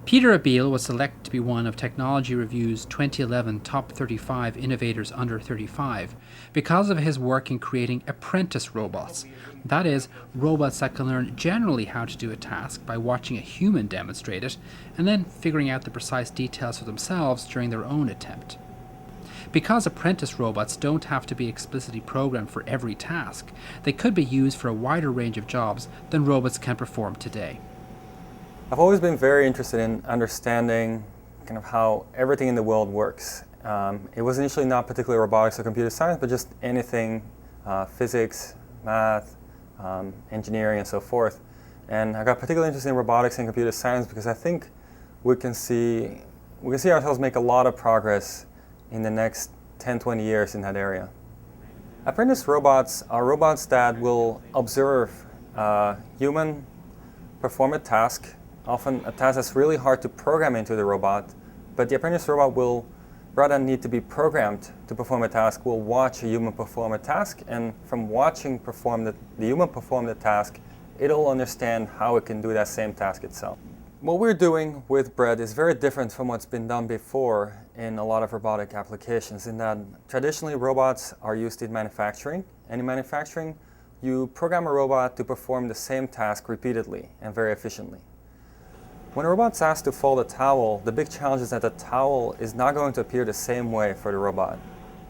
Pieter Abbeel was selected to be one of Technology Review's 2011 Top 35 Innovators Under 35 because of his work in creating apprentice robots. That is, robots that can learn generally how to do a task by watching a human demonstrate it and then figuring out the precise details for themselves during their own attempt. Because apprentice robots don't have to be explicitly programmed for every task, they could be used for a wider range of jobs than robots can perform today. I've always been very interested in understanding kind of how everything in the world works. It was initially not particularly robotics or computer science, but just anything, physics, math, engineering, and so forth. And I got particularly interested in robotics and computer science because I think we can see ourselves make a lot of progress in the next 10-20 years in that area. Apprentice robots are robots that will observe human perform a task, often a task that's really hard to program into the robot, but the apprentice robot will, rather than need to be programmed to perform a task, will watch a human perform a task, and from watching the human perform the task, it'll understand how it can do that same task itself. What we're doing with Bread is very different from what's been done before in a lot of robotic applications, in that traditionally robots are used in manufacturing, and in manufacturing you program a robot to perform the same task repeatedly and very efficiently. When a robot's asked to fold a towel, the big challenge is that the towel is not going to appear the same way for the robot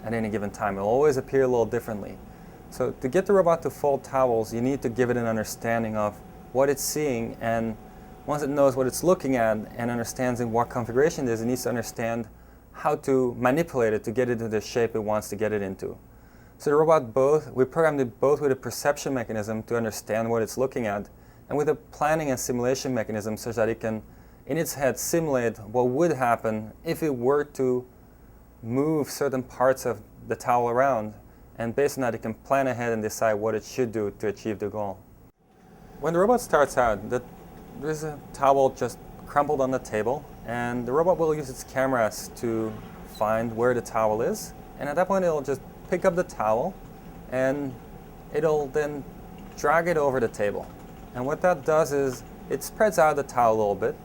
at any given time. It'll always appear a little differently. So to get the robot to fold towels, you need to give it an understanding of what it's seeing, and once it knows what it's looking at and understands in what configuration it is, it needs to understand how to manipulate it to get it into the shape it wants to get it into. So the robot we programmed it both with a perception mechanism to understand what it's looking at, and with a planning and simulation mechanism such that it can, in its head, simulate what would happen if it were to move certain parts of the towel around, and based on that it can plan ahead and decide what it should do to achieve the goal. When the robot starts out, there's a towel just crumpled on the table, and the robot will use its cameras to find where the towel is, and at that point it'll just pick up the towel and it'll then drag it over the table. And what that does is it spreads out the towel a little bit,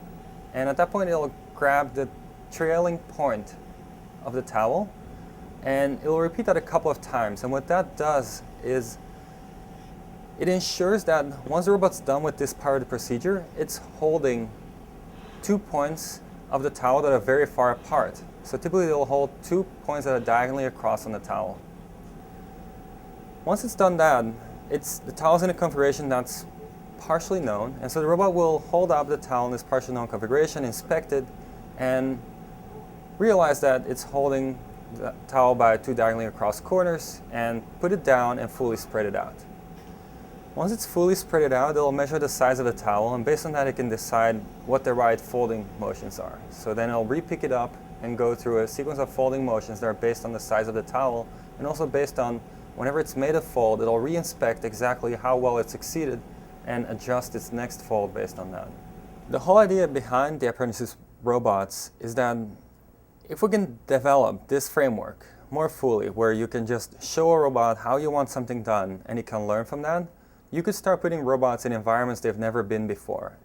and at that point it'll grab the trailing point of the towel and it'll repeat that a couple of times. And what that does is it ensures that once the robot's done with this part of the procedure, it's holding 2 points of the towel that are very far apart. So typically it'll hold 2 points that are diagonally across on the towel. Once it's done that, the towel's in a configuration that's partially known, and so the robot will hold up the towel in this partially known configuration, inspect it, and realize that it's holding the towel by 2 diagonally across corners, and put it down and fully spread it out. Once it's fully spread it out, it'll measure the size of the towel, and based on that it can decide what the right folding motions are. So then it'll re-pick it up and go through a sequence of folding motions that are based on the size of the towel, and also based on whenever it's made a fold, it'll re-inspect exactly how well it succeeded and adjust its next fold based on that. The whole idea behind the apprentice robots is that if we can develop this framework more fully, where you can just show a robot how you want something done and it can learn from that, you could start putting robots in environments they've never been before.